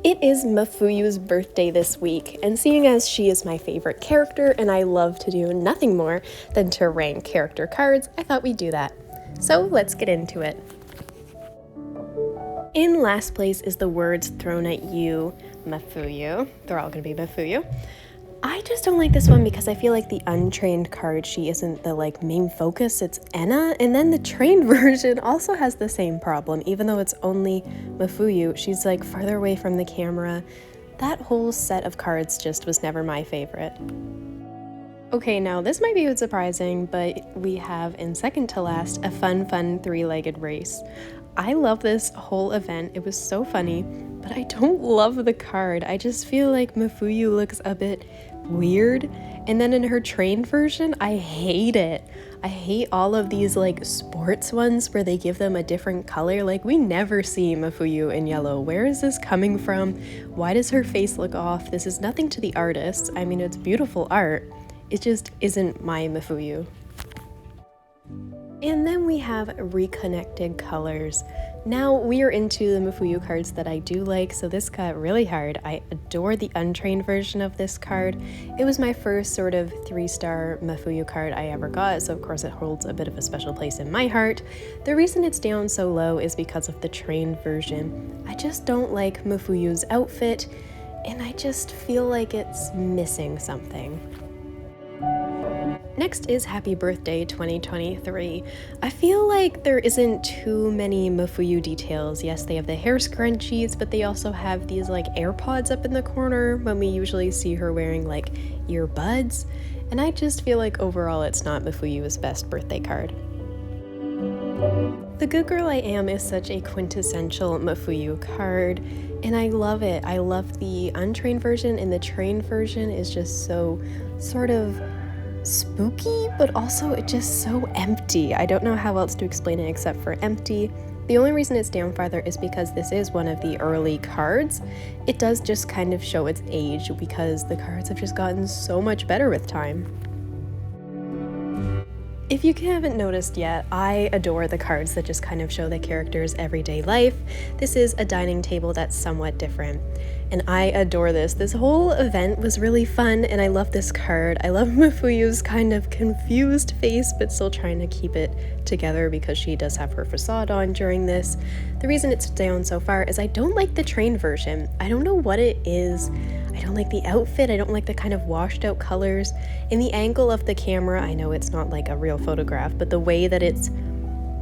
It is Mafuyu's birthday this week, and seeing as she is my favorite character and I love to do nothing more than to rank character cards, I thought we'd do that. So let's get into it. In last place is the words thrown at you, Mafuyu. They're all gonna be Mafuyu. I just don't like this one because I feel like the untrained card, she isn't the main focus, it's Enna, and then the trained version also has the same problem. Even though it's only Mafuyu, she's farther away from the camera. That whole set of cards just was never my favorite. Okay, now this might be surprising, but we have in second to last a fun three-legged race. I love this whole event, it was so funny, but I don't love the card. I just feel like Mafuyu looks a bit weird, and then in her trained version, I hate it. I hate all of these sports ones where they give them a different color. We never see Mafuyu in yellow. Where is this coming from? Why does her face look off? This is nothing to the artist. I mean, it's beautiful art. It just isn't my Mafuyu. And then we have reconnected colors. Now we are into the Mafuyu cards that I do like, so this got really hard. I adore the untrained version of this card. It was my first sort of 3-star Mafuyu card I ever got, so of course it holds a bit of a special place in my heart. The reason it's down so low is because of the trained version. I just don't like Mafuyu's outfit, and I just feel like it's missing something. Next is Happy Birthday 2023. I feel like there isn't too many Mafuyu details. Yes, they have the hair scrunchies, but they also have these AirPods up in the corner when we usually see her wearing earbuds. And I just feel like overall it's not Mafuyu's best birthday card. The Good Girl I Am is such a quintessential Mafuyu card, and I love it. I love the untrained version, and the trained version is just so sort of spooky, but also it's just so empty. I don't know how else to explain it except for empty. The only reason it's down farther is because this is one of the early cards. It does just kind of show its age because the cards have just gotten so much better with time. If you haven't noticed yet, I adore the cards that just kind of show the character's everyday life. This is a dining table that's somewhat different, and I adore this. This whole event was really fun, and I love this card. I love Mafuyu's kind of confused face, but still trying to keep it together because she does have her facade on during this. The reason it's down so far is I don't like the trained version. I don't know what it is. I don't like the outfit, I don't like the kind of washed out colors. In the angle of the camera, I know it's not a real photograph, but the way that it's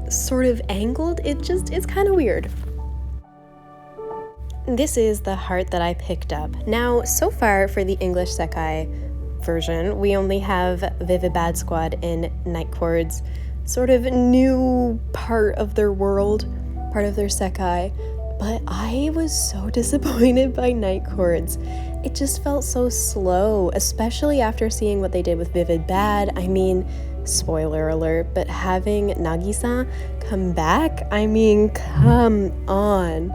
sort of angled, it's kind of weird. This is the heart that I picked up. Now, so far for the English Sekai version, we only have Vivid Bad Squad and Night Chord's sort of new part of their world, part of their Sekai. But I was so disappointed by Night Chords. It just felt so slow, especially after seeing what they did with Vivid Bad. I mean, spoiler alert, but having Nagisa come back, I mean, come on.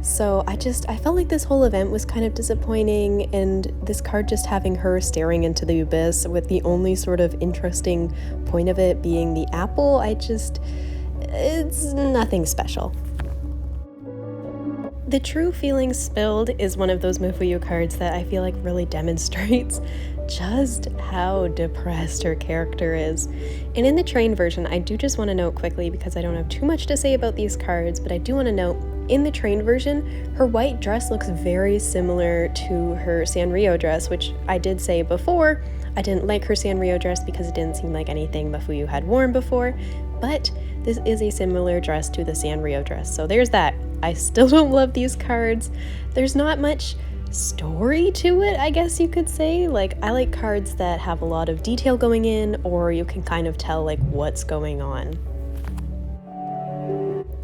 So I felt like this whole event was kind of disappointing, and this card just having her staring into the abyss with the only sort of interesting point of it being the apple, it's nothing special. The True Feelings Spilled is one of those Mafuyu cards that I feel like really demonstrates just how depressed her character is. And in the trained version, I do just want to note quickly, because I don't have too much to say about these cards, but I do want to note, in the trained version, her white dress looks very similar to her Sanrio dress, which I did say before. I didn't like her Sanrio dress because it didn't seem like anything Mafuyu had worn before, but this is a similar dress to the Sanrio dress, so there's that. I still don't love these cards. There's not much story to it, I guess you could say. I like cards that have a lot of detail going in, or you can kind of tell what's going on.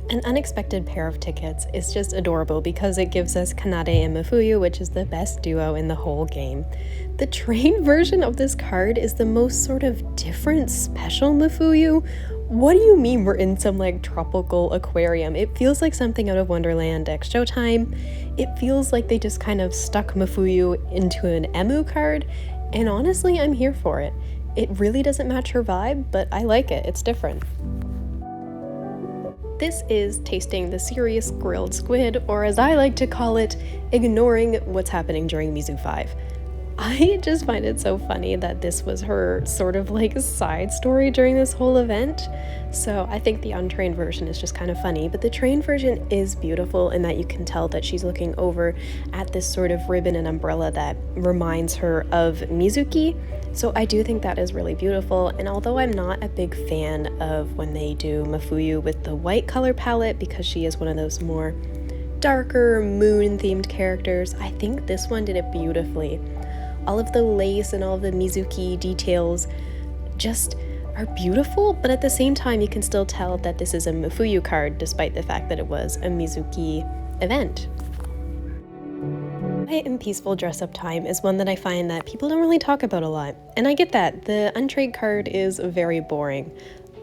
An unexpected pair of tickets is just adorable because it gives us Kanade and Mafuyu, which is the best duo in the whole game. The trained version of this card is the most sort of different, special Mafuyu. What do you mean we're in some tropical aquarium? It feels like something out of Wonderland X Showtime. It feels like they just kind of stuck Mafuyu into an Emu card, and honestly, I'm here for it. It really doesn't match her vibe, but I like it. It's different. This is tasting the serious grilled squid, or as I like to call it, ignoring what's happening during Mizu 5. I just find it so funny that this was her sort of like side story during this whole event. So I think the untrained version is just kind of funny, but the trained version is beautiful in that you can tell that she's looking over at this sort of ribbon and umbrella that reminds her of Mizuki. So I do think that is really beautiful, and although I'm not a big fan of when they do Mafuyu with the white color palette because she is one of those more darker moon-themed characters, I think this one did it beautifully. All of the lace and all of the Mizuki details just are beautiful, but at the same time you can still tell that this is a Mafuyu card despite the fact that it was a Mizuki event. Quiet and peaceful dress-up time is one that I find that people don't really talk about a lot, and I get that. The untrained card is very boring,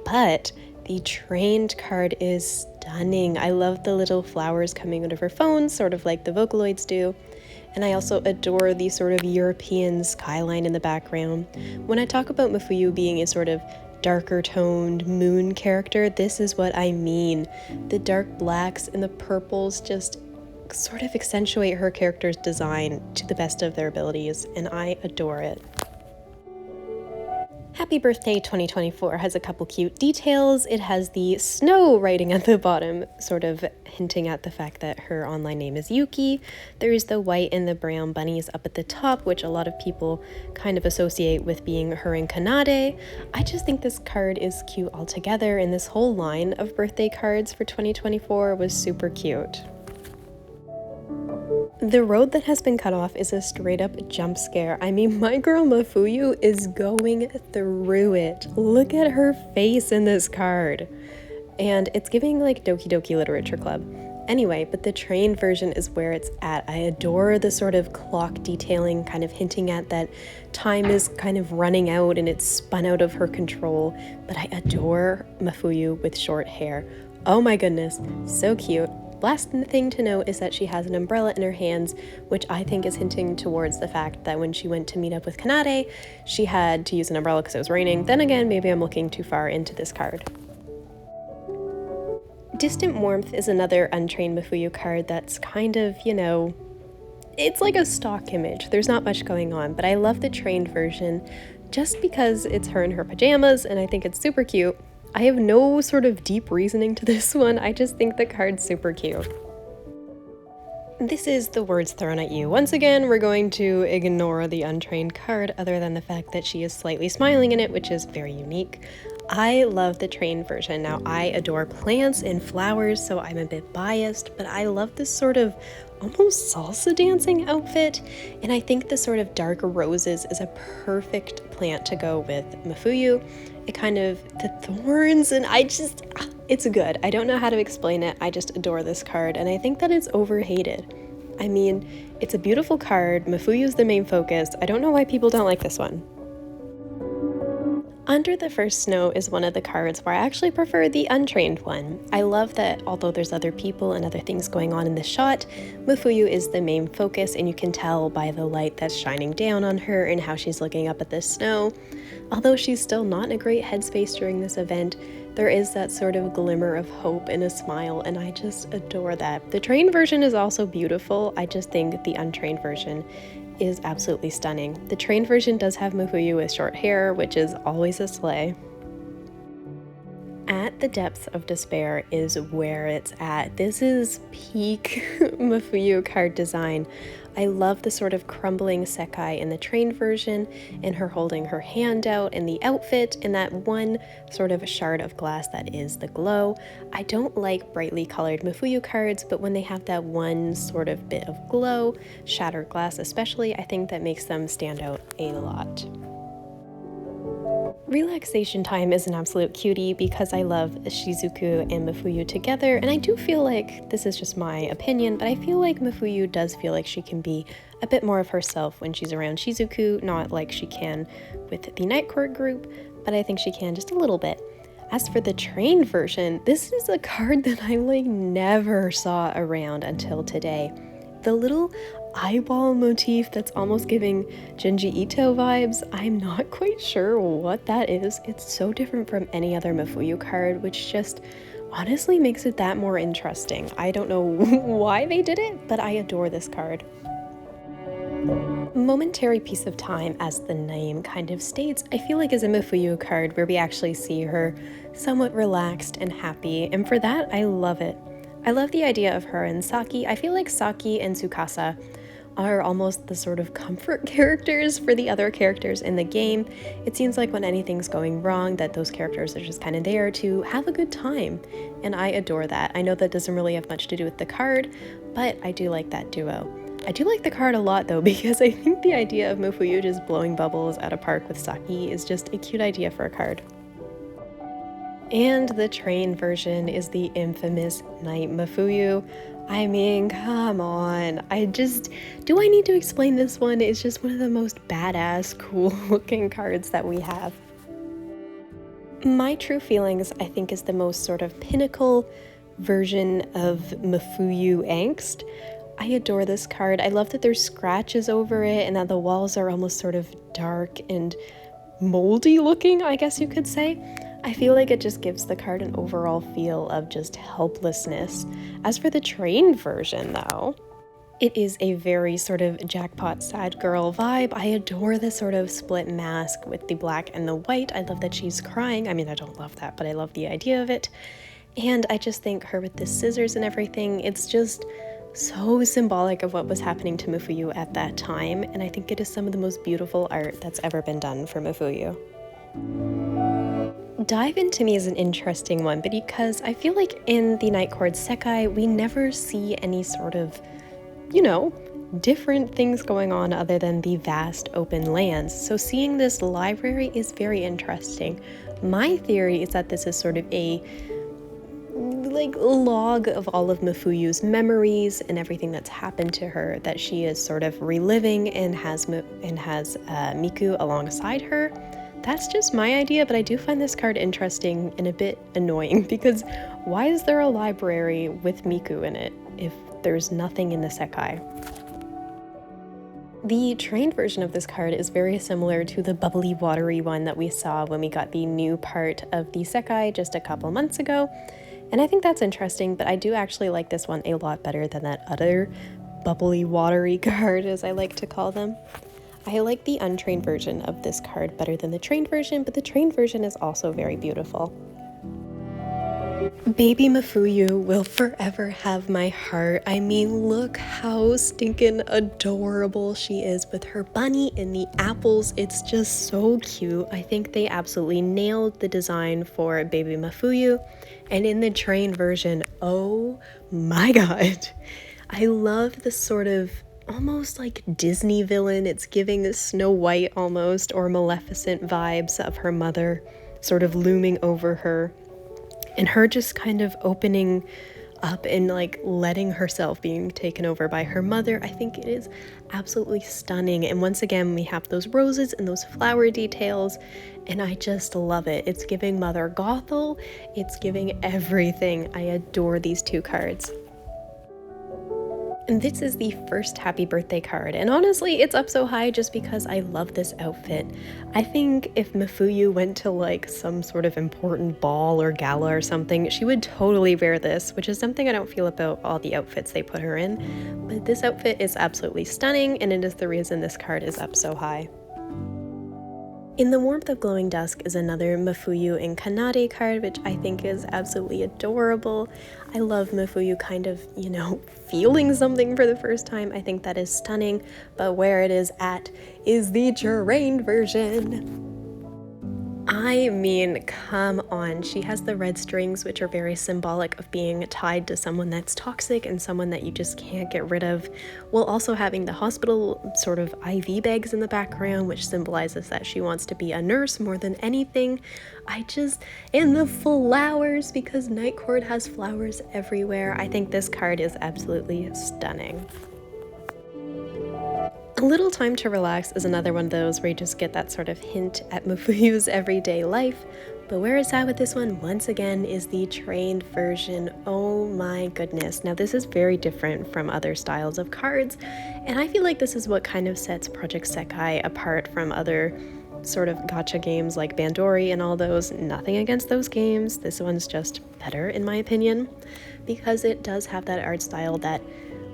but the trained card is stunning. I love the little flowers coming out of her phone, sort of like the Vocaloids do. And I also adore the sort of European skyline in the background. When I talk about Mafuyu being a sort of darker toned moon character, this is what I mean. The dark blacks and the purples just sort of accentuate her character's design to the best of their abilities, and I adore it. Happy Birthday 2024 has a couple cute details. It has the snow writing at the bottom, sort of hinting at the fact that her online name is Yuki. There's the white and the brown bunnies up at the top, which a lot of people kind of associate with being her and Kanade. I just think this card is cute altogether, and this whole line of birthday cards for 2024 was super cute. The road that has been cut off is a straight up jump scare. I mean, my girl Mafuyu is going through it. Look at her face in this card. And it's giving like Doki Doki Literature Club. Anyway, but the trained version is where it's at. I adore the sort of clock detailing, kind of hinting at that time is kind of running out and it's spun out of her control. But I adore Mafuyu with short hair. Oh my goodness, so cute. Last thing to note is that she has an umbrella in her hands, which I think is hinting towards the fact that when she went to meet up with Kanade, she had to use an umbrella because it was raining. Then again, maybe I'm looking too far into this card. Distant Warmth is another untrained Mafuyu card that's kind of, you know, it's like a stock image. There's not much going on, but I love the trained version just because it's her in her pajamas and I think it's super cute. I have no sort of deep reasoning to this one, I just think the card's super cute. This is the words thrown at you. Once again, we're going to ignore the untrained card other than the fact that she is slightly smiling in it, which is very unique. I love the trained version. Now, I adore plants and flowers, so I'm a bit biased, but I love this sort of almost salsa dancing outfit, and I think the sort of dark roses is a perfect plant to go with Mafuyu. It kind of, the thorns, and it's good. I don't know how to explain it. I just adore this card, and I think that it's overhated. I mean, it's a beautiful card. Mafuyu's the main focus. I don't know why people don't like this one. Under the First Snow is one of the cards where I actually prefer the untrained one. I love that although there's other people and other things going on in the shot, Mafuyu is the main focus, and you can tell by the light that's shining down on her and how she's looking up at the snow. Although she's still not in a great headspace during this event, there is that sort of glimmer of hope and a smile, and I just adore that. The trained version is also beautiful. I just think the untrained version is absolutely stunning. The trained version does have Mafuyu with short hair, which is always a slay. At the Depths of Despair is where it's at. This is peak Mafuyu card design. I love the sort of crumbling sekai in the trained version, and her holding her hand out in the outfit, and that one sort of shard of glass that is the glow. I don't like brightly colored Mafuyu cards, but when they have that one sort of bit of glow, shattered glass especially, I think that makes them stand out a lot. Relaxation Time is an absolute cutie because I love Shizuku and Mafuyu together, and I do feel like, this is just my opinion, but I feel like Mafuyu does feel like she can be a bit more of herself when she's around Shizuku, not like she can with the Night Court group, but I think she can just a little bit. As for the trained version, this is a card that I never saw around until today. The little eyeball motif that's almost giving Junji Ito vibes, I'm not quite sure what that is. It's so different from any other Mafuyu card, which just honestly makes it that more interesting. I don't know why they did it, but I adore this card. Momentary Piece of Time, as the name kind of states, I feel like is a Mafuyu card where we actually see her somewhat relaxed and happy, and for that, I love it. I love the idea of her and Saki. I feel like Saki and Tsukasa are almost the sort of comfort characters for the other characters in the game. It seems like when anything's going wrong that those characters are just kind of there to have a good time, and I adore that. I know that doesn't really have much to do with the card, but I do like that duo. I do like the card a lot though, because I think the idea of Mafuyu just blowing bubbles at a park with Saki is just a cute idea for a card. And the train version is the infamous Night Mafuyu. I mean, come on. Do I need to explain this one? It's just one of the most badass, cool looking cards that we have. My True Feelings, I think, is the most sort of pinnacle version of Mafuyu Angst. I adore this card. I love that there's scratches over it and that the walls are almost sort of dark and moldy looking, I guess you could say. I feel like it just gives the card an overall feel of just helplessness. As for the train version though, it is a very sort of jackpot sad girl vibe. I adore the sort of split mask with the black and the white. I love that she's crying. I mean, I don't love that, but I love the idea of it. And I just think her with the scissors and everything, it's just so symbolic of what was happening to Mafuyu at that time, and I think it is some of the most beautiful art that's ever been done for Mafuyu. Dive Into Me is an interesting one, but because I feel like in the Night Court Sekai, we never see any sort of, different things going on other than the vast open lands. So seeing this library is very interesting. My theory is that this is sort of a log of all of Mafuyu's memories and everything that's happened to her that she is sort of reliving and has Miku alongside her. That's just my idea, but I do find this card interesting and a bit annoying because why is there a library with Miku in it if there's nothing in the Sekai? The trained version of this card is very similar to the bubbly, watery one that we saw when we got the new part of the Sekai just a couple months ago. And I think that's interesting, but I do actually like this one a lot better than that other bubbly, watery card, as I like to call them. I like the untrained version of this card better than the trained version, but the trained version is also very beautiful. Baby Mafuyu will forever have my heart. I mean, look how stinking adorable she is with her bunny and the apples. It's just so cute. I think they absolutely nailed the design for Baby Mafuyu. And in the train version, oh my god. I love the sort of almost like Disney villain. It's giving Snow White almost, or Maleficent vibes of her mother sort of looming over her. And her just kind of opening up and letting herself being taken over by her mother. I think it is absolutely stunning. And once again, we have those roses and those flower details, and I just love it. It's giving Mother Gothel. It's giving everything. I adore these two cards. And this is the first happy birthday card, and honestly it's up so high just because I love this outfit. I think if Mafuyu went to some sort of important ball or gala or something, she would totally wear this, which is something I don't feel about all the outfits they put her in. But this outfit is absolutely stunning, and it is the reason this card is up so high. In the Warmth of Glowing Dusk is another Mafuyu in Kanade card, which I think is absolutely adorable. I love Mafuyu kind of, feeling something for the first time. I think that is stunning, but where it is at is the trained version. I mean, come on. She has the red strings, which are very symbolic of being tied to someone that's toxic and someone that you just can't get rid of, while also having the hospital sort of IV bags in the background, which symbolizes that she wants to be a nurse more than anything. And the flowers, because Night Court has flowers everywhere. I think this card is absolutely stunning. A Little Time to Relax is another one of those where you just get that sort of hint at Mafuyu's everyday life, but where it's at with this one, once again, is the trained version. Oh my goodness. Now this is very different from other styles of cards, and I feel like this is what kind of sets Project Sekai apart from other sort of gacha games like Bandori and all those. Nothing against those games. This one's just better in my opinion because it does have that art style that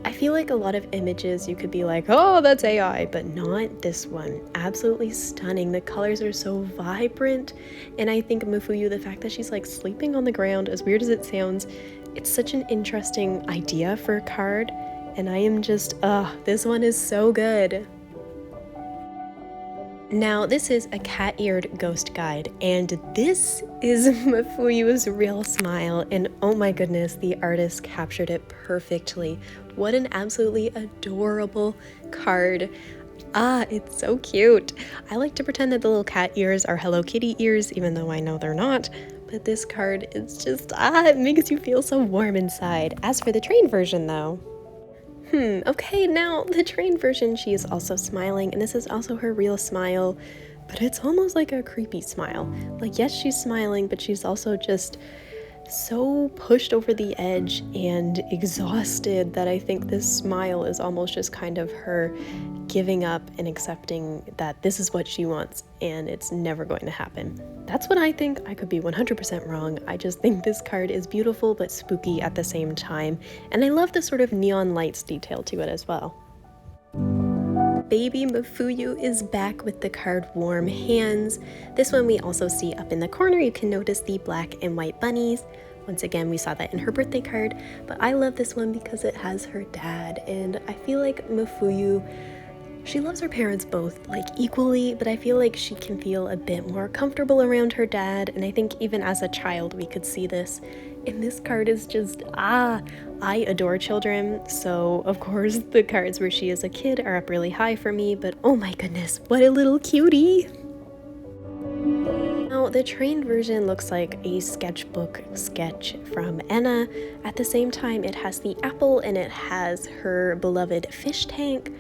I feel like a lot of images you could be like, oh, that's AI, but not this one. Absolutely stunning. The colors are so vibrant. And I think Mafuyu, the fact that she's like sleeping on the ground, as weird as it sounds, it's such an interesting idea for a card. And I am just, this one is so good. Now, this is a cat-eared ghost guide, and this is Mafuyu's real smile, and oh my goodness, the artist captured it perfectly. What an absolutely adorable card. It's so cute. I like to pretend that the little cat ears are Hello Kitty ears, even though I know they're not, but this card is just, it makes you feel so warm inside. As for the train version though, okay, now the train version, she is also smiling, and this is also her real smile, but it's almost like a creepy smile. Like, yes, she's smiling, but she's also just so pushed over the edge and exhausted that I think this smile is almost just kind of her giving up and accepting that this is what she wants and it's never going to happen. That's what I think. I could be 100% wrong. I just think this card is beautiful but spooky at the same time, and I love the sort of neon lights detail to it as well. Baby Mafuyu is back with the card Warm Hands. This one we also see up in the corner. You can notice the black and white bunnies. Once again, we saw that in her birthday card, but I love this one because it has her dad, and I feel like Mafuyu, she loves her parents both like equally, but I feel like she can feel a bit more comfortable around her dad, and I think even as a child we could see this. And this card is just, I adore children, so of course the cards where she is a kid are up really high for me, but oh my goodness, what a little cutie! Now, the trained version looks like a sketchbook sketch from Enna. At the same time, it has the apple and it has her beloved fish tank,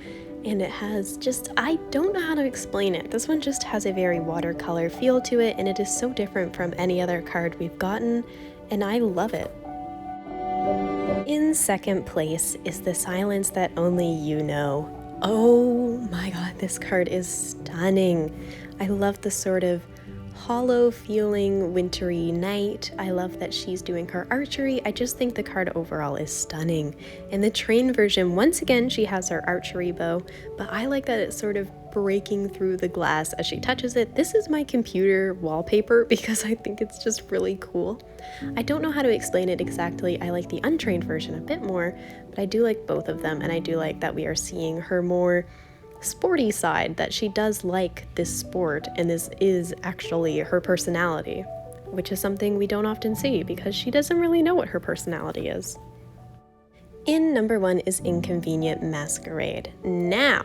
and it has just, I don't know how to explain it. This one just has a very watercolor feel to it, and it is so different from any other card we've gotten, and I love it. In second place is The Silence That Only You Know. Oh my god, this card is stunning. I love the sort of hollow feeling wintry night. I love that she's doing her archery. I just think the card overall is stunning. In the train version, once again, she has her archery bow, but I like that it's sort of breaking through the glass as she touches it. This is my computer wallpaper because I think it's just really cool. I don't know how to explain it exactly. I like the untrained version a bit more, but I do like both of them, and I do like that we are seeing her more sporty side, that she does like this sport and this is actually her personality, which is something we don't often see because she doesn't really know what her personality is. In number 1 is Inconvenient Masquerade. Now,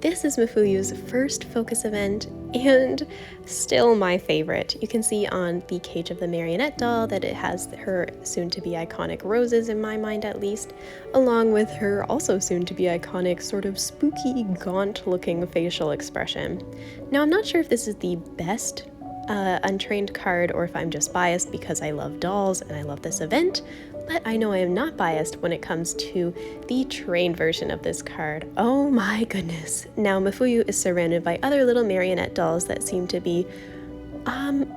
this is Mafuyu's first focus event and still my favorite. You can see on the cage of the marionette doll that it has her soon-to-be iconic roses, in my mind at least, along with her also soon-to-be iconic sort of spooky, gaunt-looking facial expression. Now, I'm not sure if this is the best untrained card or if I'm just biased because I love dolls and I love this event, but I know I am not biased when it comes to the trained version of this card. Oh my goodness. Now, Mafuyu is surrounded by other little marionette dolls that seem to be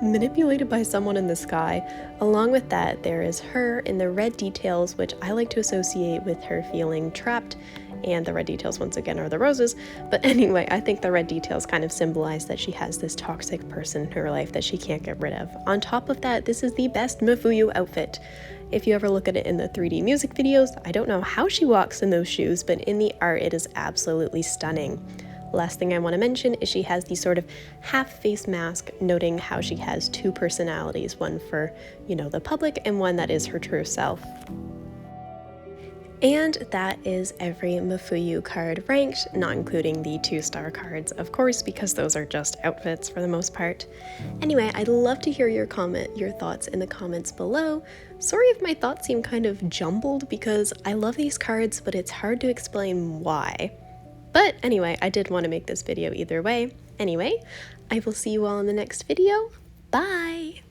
manipulated by someone in the sky. Along with that, there is her in the red details, which I like to associate with her feeling trapped, and the red details once again are the roses. But anyway, I think the red details kind of symbolize that she has this toxic person in her life that she can't get rid of. On top of that, this is the best Mafuyu outfit. If you ever look at it in the 3D music videos, I don't know how she walks in those shoes, but in the art it is absolutely stunning. Last thing I want to mention is she has the sort of half-face mask, noting how she has two personalities, one for, the public and one that is her true self. And that is every Mafuyu card ranked, not including the 2-star cards, of course, because those are just outfits for the most part. Anyway, I'd love to hear your thoughts in the comments below. Sorry if my thoughts seem kind of jumbled because I love these cards, but it's hard to explain why. But anyway, I did want to make this video either way. Anyway, I will see you all in the next video. Bye!